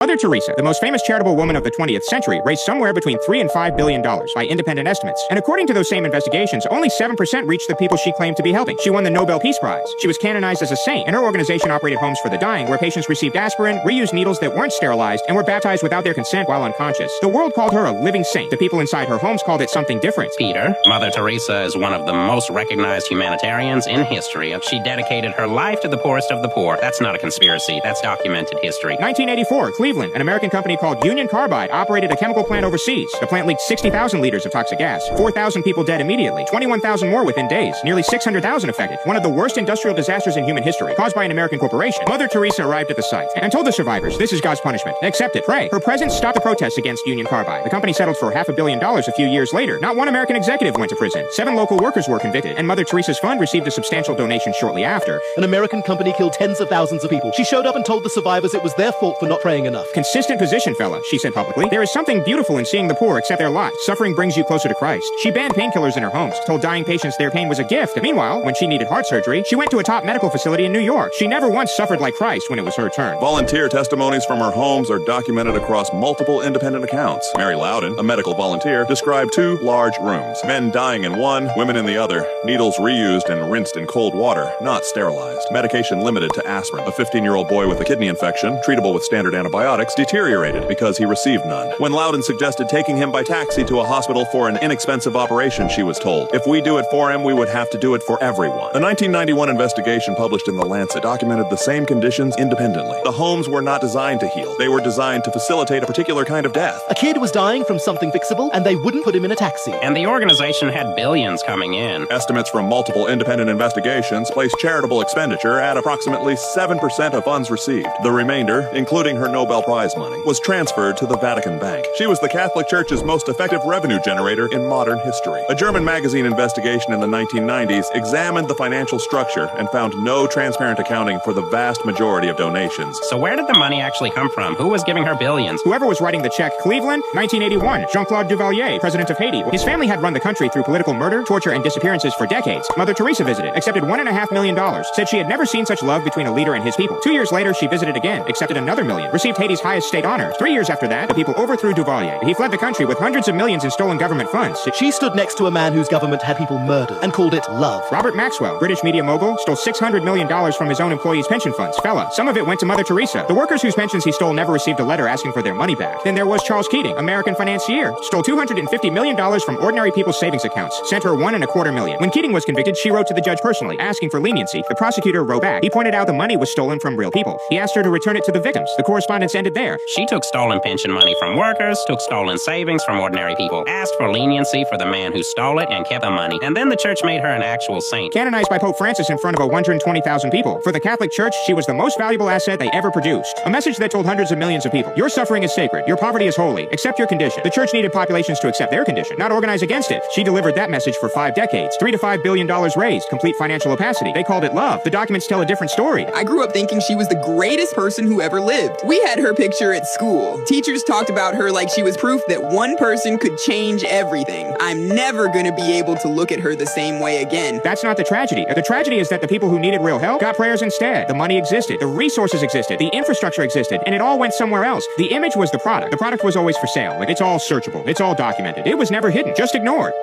Mother Teresa, the most famous charitable woman of the 20th century, raised somewhere between $3 and $5 billion by independent estimates. And according to those same investigations, only 7% reached the people she claimed to be helping. She won the Nobel Peace Prize. She was canonized as a saint, and her organization operated homes for the dying, where patients received aspirin, reused needles that weren't sterilized, and were baptized without their consent while unconscious. The world called her a living saint. The people inside her homes called it something different. Peter, Mother Teresa is one of the most recognized humanitarians in history. She dedicated her life to the poorest of the poor. That's not a conspiracy. That's documented history. 1984, Cleveland, an American company called Union Carbide operated a chemical plant overseas. The plant leaked 60,000 liters of toxic gas. 4,000 people dead immediately. 21,000 more within days. Nearly 600,000 affected. One of the worst industrial disasters in human history, caused by an American corporation. Mother Teresa arrived at the site and told the survivors, "This is God's punishment. Accept it. Pray." Her presence stopped the protests against Union Carbide. The company settled for $500 million a few years later. Not one American executive went to prison. 7 local workers were convicted, and Mother Teresa's fund received a substantial donation shortly after. An American company killed tens of thousands of people. She showed up and told the survivors it was their fault for not praying enough. Consistent position, fella, she said publicly. There is something beautiful in seeing the poor accept their lot. Suffering brings you closer to Christ. She banned painkillers in her homes, told dying patients their pain was a gift. Meanwhile, when she needed heart surgery, she went to a top medical facility in New York. She never once suffered like Christ when it was her turn. Volunteer testimonies from her homes are documented across multiple independent accounts. Mary Loudon, a medical volunteer, described 2 large rooms. Men dying in one, women in the other. Needles reused and rinsed in cold water, not sterilized. Medication limited to aspirin. A 15-year-old boy with a kidney infection, treatable with standard antibiotics, deteriorated because he received none. When Loudon suggested taking him by taxi to a hospital for an inexpensive operation, she was told, if we do it for him, we would have to do it for everyone. A 1991 investigation published in The Lancet documented the same conditions independently. The homes were not designed to heal. They were designed to facilitate a particular kind of death. A kid was dying from something fixable, and they wouldn't put him in a taxi. And the organization had billions coming in. Estimates from multiple independent investigations place charitable expenditure at approximately 7% of funds received. The remainder, including her Nobel Prize money, was transferred to the Vatican Bank. She was the Catholic Church's most effective revenue generator in modern history. A German magazine investigation in the 1990s examined the financial structure and found no transparent accounting for the vast majority of donations. So where did the money actually come from? Who was giving her billions? Whoever was writing the check. Cleveland, 1981. Jean-Claude Duvalier, president of Haiti. His family had run the country through political murder, torture, and disappearances for decades. Mother Teresa visited, accepted $1.5 million, said she had never seen such love between a leader and his people. 2 years later, she visited again, accepted another $1 million, received Haiti's highest state honor. 3 years after that, the people overthrew Duvalier. He fled the country with hundreds of millions in stolen government funds. She stood next to a man whose government had people murdered and called it love. Robert Maxwell, British media mogul, stole $600 million from his own employees' pension funds. Fella, some of it went to Mother Teresa. The workers whose pensions he stole never received a letter asking for their money back. Then there was Charles Keating, American financier, stole $250 million from ordinary people's savings accounts, sent her $1.25 million. When Keating was convicted, she wrote to the judge personally, asking for leniency. The prosecutor wrote back. He pointed out the money was stolen from real people. He asked her to return it to the victims. The correspondence ended there. She took stolen pension money from workers, took stolen savings from ordinary people, asked for leniency for the man who stole it and kept the money. And then the church made her an actual saint. Canonized by Pope Francis in front of 120,000 people. For the Catholic Church, she was the most valuable asset they ever produced. A message that told hundreds of millions of people, your suffering is sacred, your poverty is holy, accept your condition. The church needed populations to accept their condition, not organize against it. She delivered that message for 5 decades. $3 to $5 billion raised, complete financial opacity. They called it love. The documents tell a different story. I grew up thinking she was the greatest person who ever lived. We had her picture at school. Teachers talked about her like she was proof that one person could change everything. I'm never gonna be able to look at her the same way again. That's not the tragedy. The tragedy is that the people who needed real help got prayers instead. The money existed, the resources existed, the infrastructure existed, and it all went somewhere else. The image was the product. The product was always for sale. Like, it's all searchable. It's all documented. It was never hidden, just ignored.